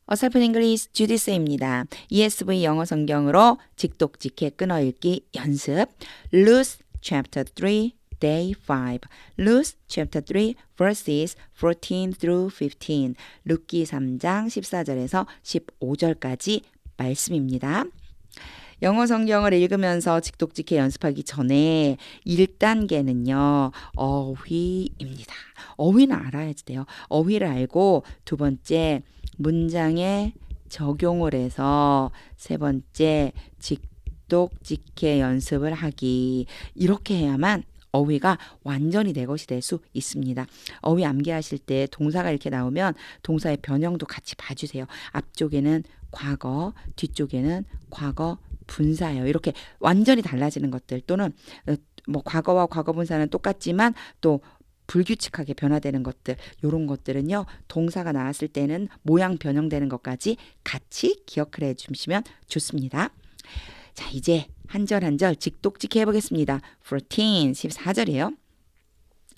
어설픈 잉글리시 주디스입니다. ESV 영어 성경으로 직독직해 끊어읽기 연습. Luke chapter 3 day 5. Luke chapter 3 verses 14 through 15. 룻기 3장 14절에서 15절까지 말씀입니다. 영어 성경을 읽으면서 직독직해 연습하기 전에 1단계는요. 어휘입니다. 어휘는 알아야지 돼요. 어휘를 알고 두 번째 문장에 적용을 해서 세 번째 직독직해 연습을 하기. 이렇게 해야만 어휘가 완전히 내 것이 될 수 있습니다. 어휘 암기하실 때 동사가 이렇게 나오면 동사의 변형도 같이 봐주세요. 앞쪽에는 과거, 뒤쪽에는 과거 분사예요. 이렇게 완전히 달라지는 것들 또는 뭐 과거와 과거 분사는 똑같지만 또 불규칙하게 변화되는 것들, 이런 것들은요 동사가 나왔을 때는 모양 변형되는 것까지 같이 기억을 해주시면 좋습니다. 자, 이제 한 절 한 절 직독직해 해보겠습니다. 14절이에요.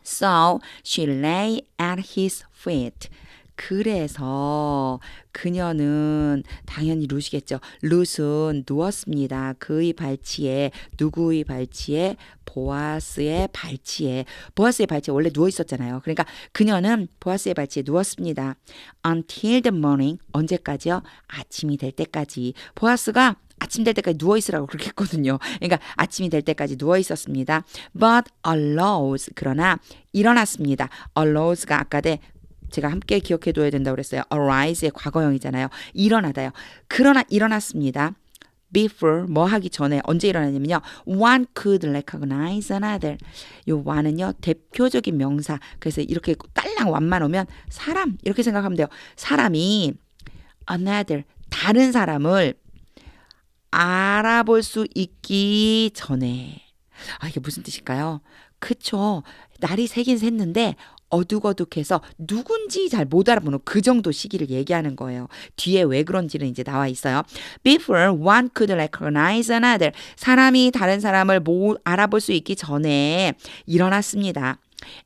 So she lay at his feet. 그래서 그녀는 당연히 룻이겠죠. 룻은 누웠습니다. 그의 발치에, 누구의 발치에? 보아스의 발치에. 보아스의 발치에 원래 누워 있었잖아요. 그러니까 그녀는 보아스의 발치에 누웠습니다. Until the morning. 언제까지요? 아침이 될 때까지. 보아스가 아침 될 때까지 누워 있으라고 그렇게 했거든요. 그러니까 아침이 될 때까지 누워 있었습니다. But arose. 그러나 일어났습니다. arose가 아까 제가 함께 기억해 둬야 된다고 그랬어요. arise의 과거형이잖아요. 일어나다요. 그러나 일어났습니다. before 뭐 하기 전에 언제 일어나냐면요. one could recognize another. 요 one은요 대표적인 명사. 그래서 이렇게 딸랑 one만 오면 사람 이렇게 생각하면 돼요. 사람이 another 다른 사람을 알아볼 수 있기 전에. 아, 이게 무슨 뜻일까요? 그쵸. 날이 새긴 샜는데 어둑어둑해서 누군지 잘 못 알아보는 그 정도 시기를 얘기하는 거예요. 뒤에 왜 그런지는 이제 나와 있어요. Before one could recognize another. 사람이 다른 사람을 알아볼 수 있기 전에 일어났습니다.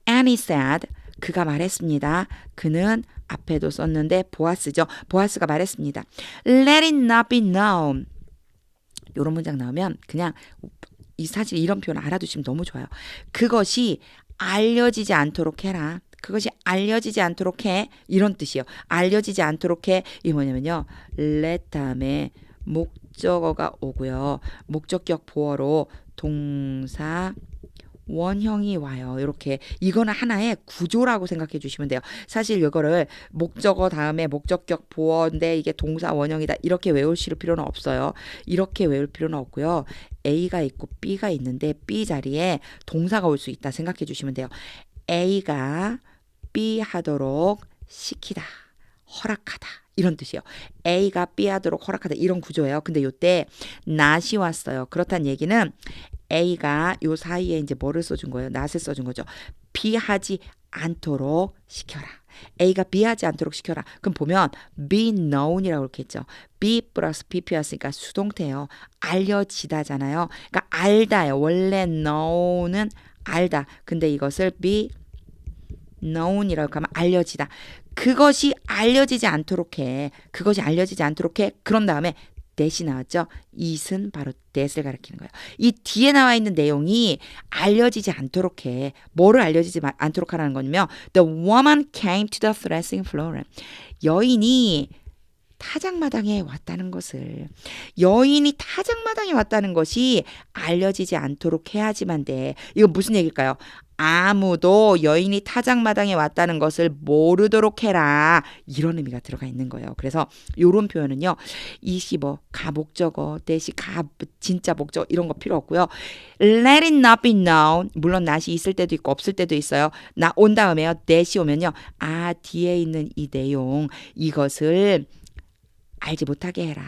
And he said. 그가 말했습니다. 그는 앞에도 썼는데 보아스죠. 보아스가 말했습니다. Let it not be known. 이런 문장 나오면 그냥 사실 이런 표현 알아두시면 너무 좋아요. 그것이 알려지지 않도록 해라. 그것이 알려지지 않도록 해. 이런 뜻이에요. 알려지지 않도록 해. 이 뭐냐면요. let 다음에 목적어가 오고요. 목적격 보어로 동사 원형이 와요. 이렇게 이거는 하나의 구조라고 생각해 주시면 돼요. 사실 이거를 목적어 다음에 목적격 보어인데 이게 동사 원형이다 이렇게 외우실 필요는 없어요. 이렇게 외울 필요는 없고요. A가 있고 B가 있는데 B 자리에 동사가 올 수 있다 생각해 주시면 돼요. A가 B 하도록 시키다, 허락하다 이런 뜻이에요. A가 B 하도록 허락하다 이런 구조예요. 근데 요때 not이 왔어요. 그렇다는 얘기는 A가 요 사이에 이제 뭐를 써준 거예요? not을 써준 거죠. B 하지 않도록 시켜라. A가 B 하지 않도록 시켜라. 그럼 보면 be known이라고 이렇게 했죠. be 플러스 pp였으니까 수동태예요. 알려지다잖아요. 그러니까 알다예요. 원래 know는 알다. 근데 이것을 be known이라고 하면 알려지다. 그것이 알려지지 않도록 해. 그것이 알려지지 않도록 해. 그런 다음에 that이 나왔죠. it은 바로 that을 가리키는 거예요. 이 뒤에 나와 있는 내용이 알려지지 않도록 해. 뭐를 알려지지 않도록 하라는 거냐면 The woman came to the threshing floor. 여인이 타작마당에 왔다는 것을. 여인이 타작마당에 왔다는 것이 알려지지 않도록 해야지만 돼. 이거 무슨 얘기일까요? 아무도 여인이 타작마당에 왔다는 것을 모르도록 해라. 이런 의미가 들어가 있는 거예요. 그래서 이런 표현은요. 이시 뭐 가목적어, 대시 가 진짜 목적어 이런 거 필요 없고요. Let it not be known. 물론 not이 있을 때도 있고 없을 때도 있어요. 나 온 다음에요. that이 오면요. 아, 뒤에 있는 이 내용 이것을 알지 못하게 해라.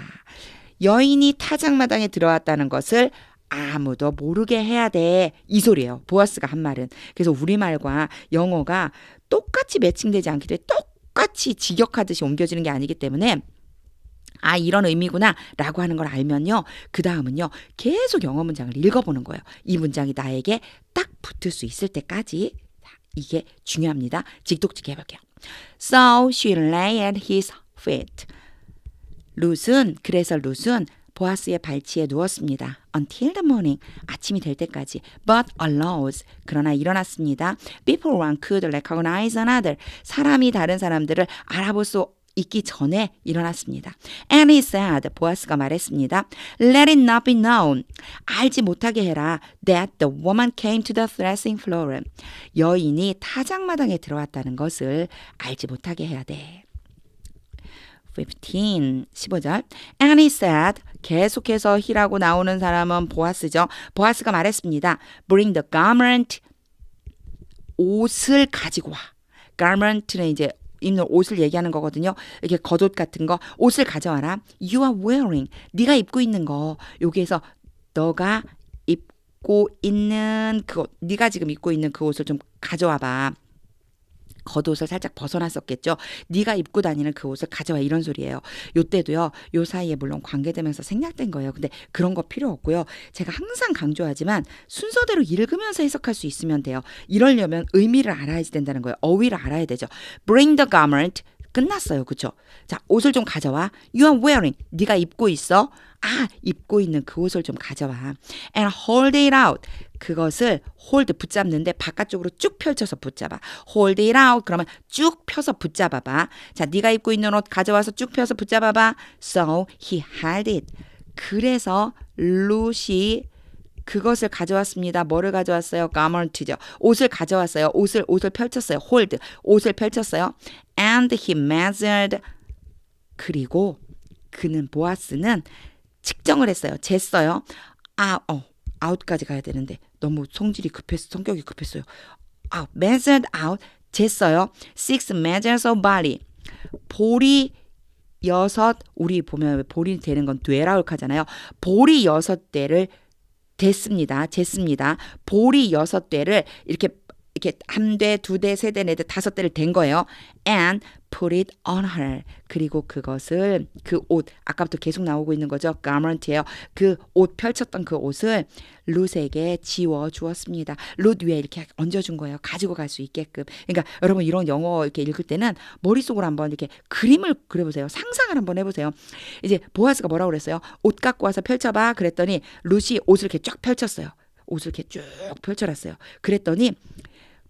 여인이 타작마당에 들어왔다는 것을 아무도 모르게 해야 돼. 이 소리예요. 보아스가 한 말은. 그래서 우리말과 영어가 똑같이 매칭되지 않기 때문에 똑같이 직역하듯이 옮겨지는 게 아니기 때문에 아, 이런 의미구나 라고 하는 걸 알면요. 그 다음은요. 계속 영어 문장을 읽어보는 거예요. 이 문장이 나에게 딱 붙을 수 있을 때까지. 이게 중요합니다. 직독직해 해볼게요. So she lay at his feet. 그래서 룻은 보아스의 발치에 누웠습니다. Until the morning. 아침이 될 때까지. But arose. 그러나 일어났습니다. Before one could recognize another. 사람이 다른 사람들을 알아볼 수 있기 전에 일어났습니다. And he said, 보아스가 말했습니다. Let it not be known. 알지 못하게 해라. That the woman came to the threshing floor. 여인이 타작마당에 들어왔다는 것을 알지 못하게 해야 돼. 15절. And he said, 계속해서 he라고 나오는 사람은 보아스죠. 보아스가 말했습니다. Bring the garment. 옷을 가지고 와. garment는 이제 입는 옷을 얘기하는 거거든요. 이렇게 겉옷 같은 거. 옷을 가져와라. You are wearing. 네가 입고 있는 거. 여기에서 너가 입고 있는 그 옷. 네가 지금 입고 있는 그 옷을 좀 가져와 봐. 겉옷을 살짝 벗어났었겠죠. 네가 입고 다니는 그 옷을 가져와 이런 소리예요. 요때도요. 요 사이에 물론 관계되면서 생략된 거예요. 근데 그런 거 필요 없고요. 제가 항상 강조하지만 순서대로 읽으면서 해석할 수 있으면 돼요. 이러려면 의미를 알아야 된다는 거예요. 어휘를 알아야 되죠. Bring the garment. 끝났어요. 그렇죠? 자, 옷을 좀 가져와. You are wearing. 네가 입고 있어. 아, 입고 있는 그 옷을 좀 가져와. And hold it out. 그것을 hold 붙잡는데 바깥쪽으로 쭉 펼쳐서 붙잡아. hold it out. 그러면 쭉 펴서 붙잡아봐. 자, 네가 입고 있는 옷 가져와서 쭉 펴서 붙잡아봐. So he held it. 그래서 룻이 그것을 가져왔습니다. 뭐를 가져왔어요? garment죠. 옷을 가져왔어요. 옷을 펼쳤어요. hold. 옷을 펼쳤어요. And he measured. 그리고 그는 보아스는 측정을 했어요. 쟀어요. out까지 가야 되는데 너무 성질이 급했어. 성격이 급했어요. measured out. 쟀어요. 6 measures of barley. 보리 6. 우리 보면 보리 되는 건 되라울카잖아요. 보리 6대를 쟀습니다. 보리 6대를 이렇게 1대, 2대, 3대, 4대, 5대를 댄 거예요. And put it on her. 그리고 그것을 그 옷, 아까부터 계속 나오고 있는 거죠. garment예요. 그 옷 펼쳤던 그 옷을 룻에게 지워 주었습니다. 룻 위에 이렇게 얹어준 거예요. 가지고 갈 수 있게끔. 그러니까 여러분 이런 영어 이렇게 읽을 때는 머릿속으로 한번 이렇게 그림을 그려보세요. 상상을 한번 해보세요. 이제 보아스가 뭐라고 그랬어요? 옷 갖고 와서 펼쳐봐. 그랬더니 룻이 옷을 이렇게 쫙 펼쳤어요. 옷을 이렇게 쭉 펼쳐놨어요. 그랬더니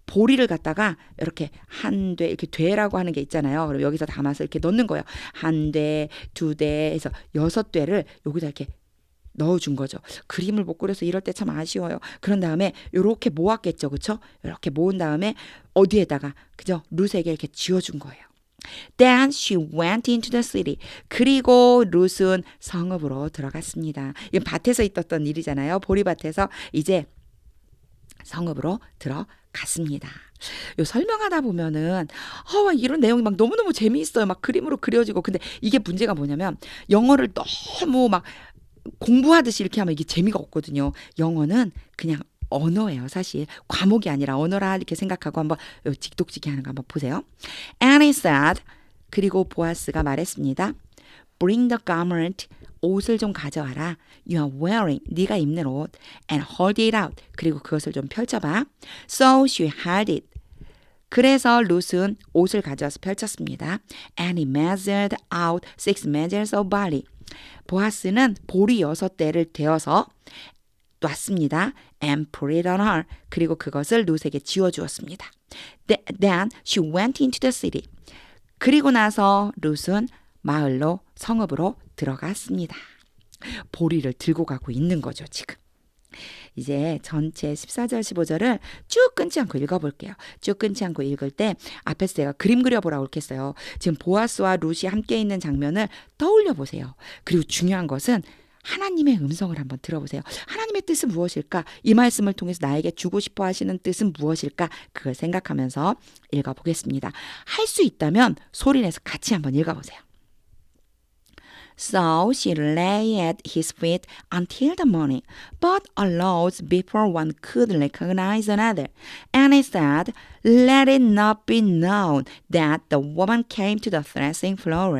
보리를 갖다가 이렇게 한 대, 이렇게 되라고 하는 게 있잖아요. 그럼 여기서 담아서 이렇게 넣는 거예요. 1대, 2대 해서 6대를 여기다 이렇게 넣어준 거죠. 그림을 못 그려서 이럴 때 참 아쉬워요. 그런 다음에 이렇게 모았겠죠. 그렇죠? 이렇게 모은 다음에 어디에다가 그죠? 룻에게 이렇게 지어준 거예요. Then she went into the city. 그리고 룻은 성읍으로 들어갔습니다. 이건 밭에서 있었던 일이잖아요. 보리밭에서 이제 성읍으로 들어갔습니다. 요 설명하다 보면은 이런 내용이 막 너무너무 재미있어요. 막 그림으로 그려지고. 근데 이게 문제가 뭐냐면 영어를 너무 막 공부하듯이 이렇게 하면 이게 재미가 없거든요. 영어는 그냥 언어예요. 사실 과목이 아니라 언어라 이렇게 생각하고 한번 직독직이 하는 거 한번 보세요. And he said, 그리고 보아스가 말했습니다. Bring the garment. 옷을 좀 가져와라. You are wearing. 네가 입는 옷. And hold it out. 그리고 그것을 좀 펼쳐봐. So she held it. 그래서 룻은 옷을 가져와서 펼쳤습니다. And he measured out 6 measures of barley. 보아스는 보리 6대를 대어서 놨습니다. And put it on her. 그리고 그것을 룻에게 지워주었습니다. Then she went into the city. 그리고 나서 룻은 마을로 성읍으로 들어갔습니다. 보리를 들고 가고 있는 거죠, 지금. 이제 전체 14절, 15절을 쭉 끊지 않고 읽어볼게요. 쭉 끊지 않고 읽을 때 앞에서 제가 그림 그려보라고 이렇게 했어요. 지금 보아스와 룻이 함께 있는 장면을 떠올려 보세요. 그리고 중요한 것은 하나님의 음성을 한번 들어보세요. 하나님의 뜻은 무엇일까? 이 말씀을 통해서 나에게 주고 싶어 하시는 뜻은 무엇일까? 그걸 생각하면서 읽어보겠습니다. 할 수 있다면 소리내서 같이 한번 읽어보세요. So she lay at his feet until the morning, but arose before one could recognize another. And he said, Let it not be known that the woman came to the threshing floor.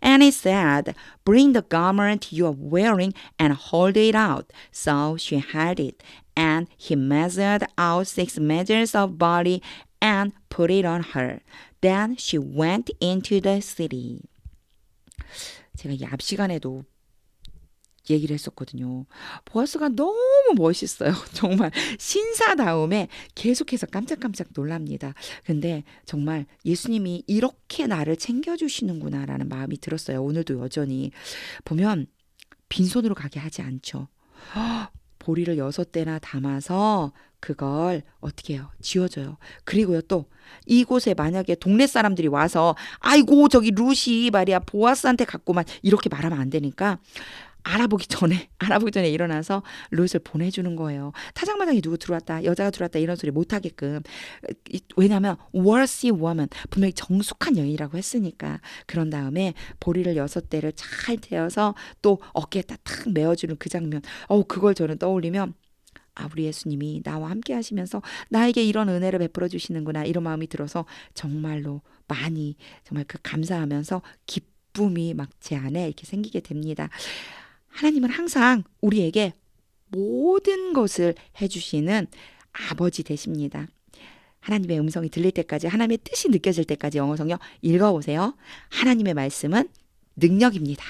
And he said, Bring the garment you are wearing and hold it out. So she held it. And he measured out 6 measures of barley and put it on her. Then she went into the city. 제가 이 앞 시간에도 얘기를 했었거든요. 보아스가 너무 멋있어요. 정말 신사다움에 계속해서 깜짝깜짝 놀랍니다. 근데 정말 예수님이 이렇게 나를 챙겨주시는구나라는 마음이 들었어요. 오늘도 여전히 보면 빈손으로 가게 하지 않죠. 보리를 6대나 담아서 그걸 어떻게 해요? 지어줘요. 그리고요 또 이곳에 만약에 동네 사람들이 와서 아이고 저기 루시 말이야 보아스한테 갔구만 이렇게 말하면 안 되니까 알아보기 전에 일어나서 롯을 보내주는 거예요. 타작마당에 누구 들어왔다, 여자가 들어왔다 이런 소리 못 하게끔. 왜냐하면 worthy woman 분명히 정숙한 여인이라고 했으니까. 그런 다음에 보리를 6대를 잘 태워서 또 어깨에다 탁 메어주는 그 장면. 그걸 저는 떠올리면 우리 예수님이 나와 함께 하시면서 나에게 이런 은혜를 베풀어 주시는구나 이런 마음이 들어서 정말로 많이 정말 그 감사하면서 기쁨이 막 제 안에 이렇게 생기게 됩니다. 하나님은 항상 우리에게 모든 것을 해주시는 아버지 되십니다. 하나님의 음성이 들릴 때까지, 하나님의 뜻이 느껴질 때까지 영어 성경 읽어보세요. 하나님의 말씀은 능력입니다.